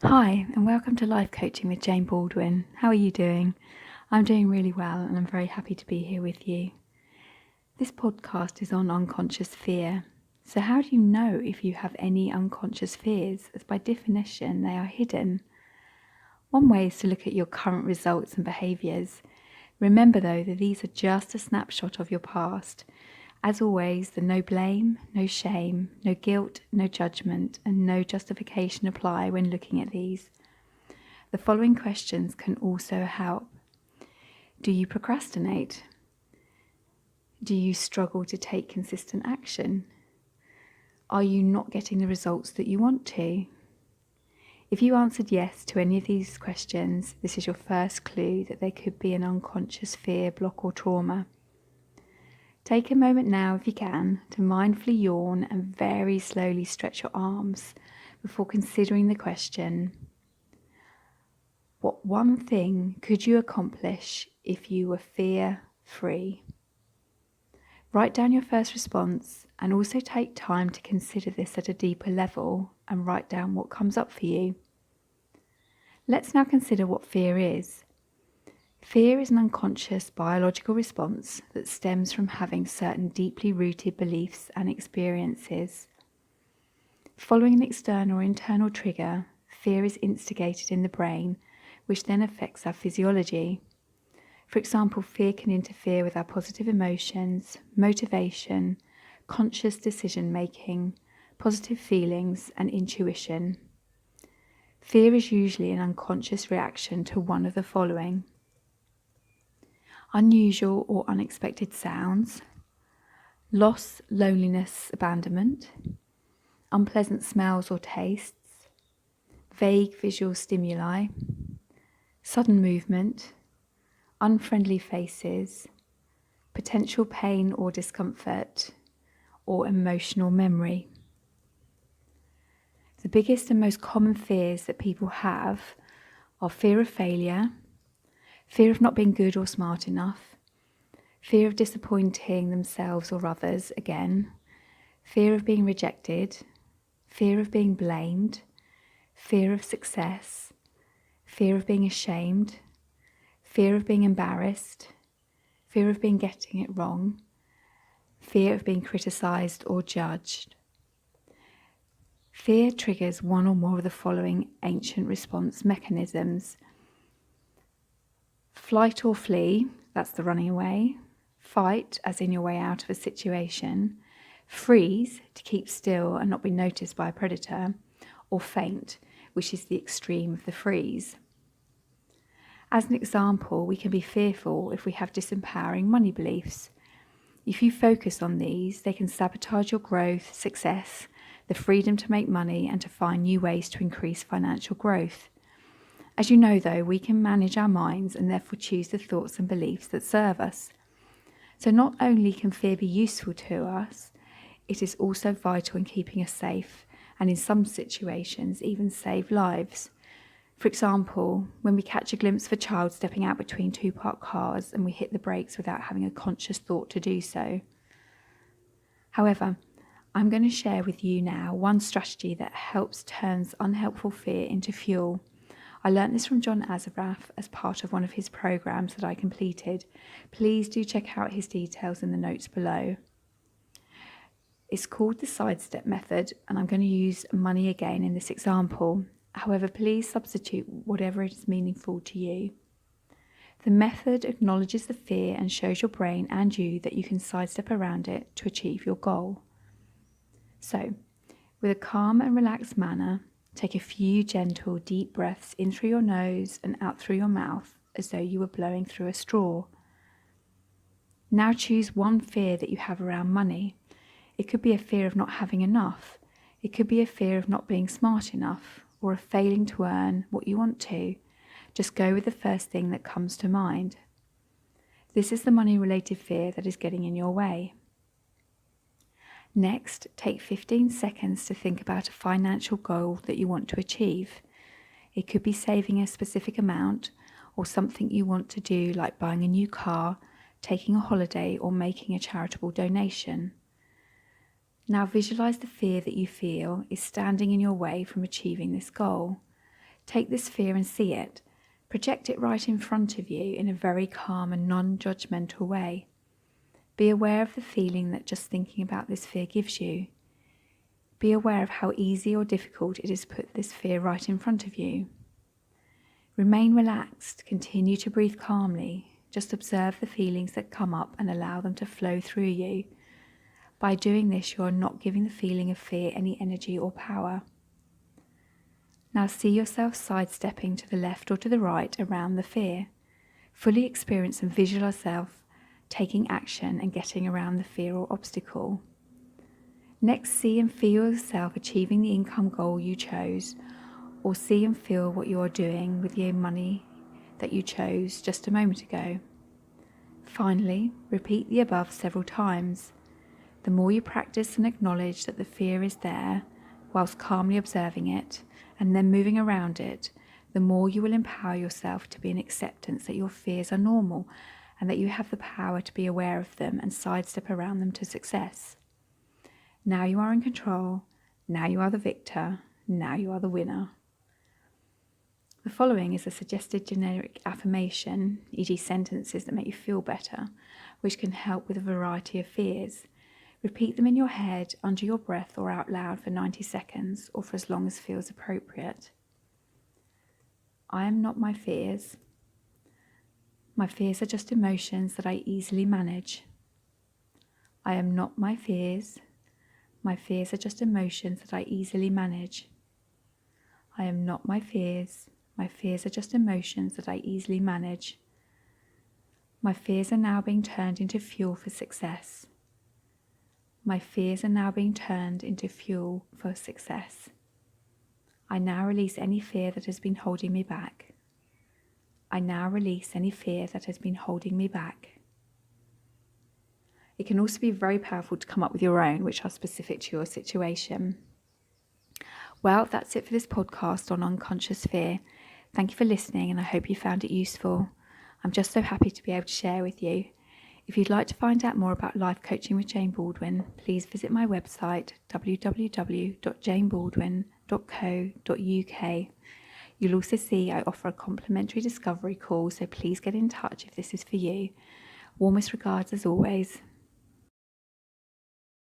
Hi, and welcome to Life Coaching with Jane Baldwin. How are you doing? I'm doing really well, and I'm very happy to be here with you. This podcast is on unconscious fear. So, how do you know if you have any unconscious fears, as by definition they are hidden? One way is to look at your current results and behaviours. Remember, though, that these are just a snapshot of your past. As always, the no blame, no shame, no guilt, no judgement, and no justification apply when looking at these. The following questions can also help. Do you procrastinate? Do you struggle to take consistent action? Are you not getting the results that you want to? If you answered yes to any of these questions, this is your first clue that there could be an unconscious fear, block, or trauma. Take a moment now, if you can, to mindfully yawn and very slowly stretch your arms before considering the question: what one thing could you accomplish if you were fear-free? Write down your first response and also take time to consider this at a deeper level and write down what comes up for you. Let's now consider what fear is. Fear is an unconscious biological response that stems from having certain deeply rooted beliefs and experiences. Following an external or internal trigger, fear is instigated in the brain, which then affects our physiology. For example, fear can interfere with our positive emotions, motivation, conscious decision making, positive feelings, and intuition. Fear is usually an unconscious reaction to one of the following: unusual or unexpected sounds, loss, loneliness, abandonment, unpleasant smells or tastes, vague visual stimuli, sudden movement, unfriendly faces, potential pain or discomfort, or emotional memory. The biggest and most common fears that people have are fear of failure, fear of not being good or smart enough, fear of disappointing themselves or others again, fear of being rejected, fear of being blamed, fear of success, fear of being ashamed, fear of being embarrassed, fear of getting it wrong, fear of being criticised or judged. Fear triggers one or more of the following ancient response mechanisms: flight or flee, that's the running away; fight, as in your way out of a situation; freeze, to keep still and not be noticed by a predator; or faint, which is the extreme of the freeze. As an example, we can be fearful if we have disempowering money beliefs. If you focus on these, they can sabotage your growth, success, the freedom to make money, and to find new ways to increase financial growth. As you know, though, we can manage our minds and therefore choose the thoughts and beliefs that serve us. So not only can fear be useful to us, it is also vital in keeping us safe, and in some situations even save lives. For example, when we catch a glimpse of a child stepping out between two parked cars and we hit the brakes without having a conscious thought to do so. However, I'm going to share with you now one strategy that helps turns unhelpful fear into fuel. I learnt this from John Azaraf as part of one of his programs that I completed. Please do check out his details in the notes below. It's called the Sidestep Method, and I'm going to use money again in this example. However, please substitute whatever is meaningful to you. The method acknowledges the fear and shows your brain and you that you can sidestep around it to achieve your goal. So, with a calm and relaxed manner, take a few gentle, deep breaths in through your nose and out through your mouth as though you were blowing through a straw. Now choose one fear that you have around money. It could be a fear of not having enough. It could be a fear of not being smart enough, or of failing to earn what you want to. Just go with the first thing that comes to mind. This is the money-related fear that is getting in your way. Next, take 15 seconds to think about a financial goal that you want to achieve. It could be saving a specific amount, or something you want to do, like buying a new car, taking a holiday, or making a charitable donation. Now visualize the fear that you feel is standing in your way from achieving this goal. Take this fear and see it. Project it right in front of you in a very calm and non-judgmental way. Be aware of the feeling that just thinking about this fear gives you. Be aware of how easy or difficult it is to put this fear right in front of you. Remain relaxed, continue to breathe calmly. Just observe the feelings that come up and allow them to flow through you. By doing this, you are not giving the feeling of fear any energy or power. Now see yourself sidestepping to the left or to the right around the fear. Fully experience and visualize yourself taking action and getting around the fear or obstacle. Next, see and feel yourself achieving the income goal you chose, or see and feel what you are doing with your money that you chose just a moment ago. Finally, repeat the above several times. The more you practice and acknowledge that the fear is there, whilst calmly observing it, and then moving around it, the more you will empower yourself to be in acceptance that your fears are normal and that you have the power to be aware of them and sidestep around them to success. Now you are in control. Now you are the victor. Now you are the winner. The following is a suggested generic affirmation, e.g. sentences that make you feel better, which can help with a variety of fears. Repeat them in your head, under your breath, or out loud for 90 seconds, or for as long as feels appropriate. I am not my fears. My fears are just emotions that I easily manage. I am not my fears. My fears are just emotions that I easily manage. I am not my fears. My fears are just emotions that I easily manage. My fears are now being turned into fuel for success. My fears are now being turned into fuel for success. I now release any fear that has been holding me back. I now release any fear that has been holding me back. It can also be very powerful to come up with your own, which are specific to your situation. Well, that's it for this podcast on unconscious fear. Thank you for listening, and I hope you found it useful. I'm just so happy to be able to share with you. If you'd like to find out more about life coaching with Jane Baldwin, please visit my website www.janebaldwin.co.uk. You'll also see I offer a complimentary discovery call, so please get in touch if this is for you. Warmest regards as always.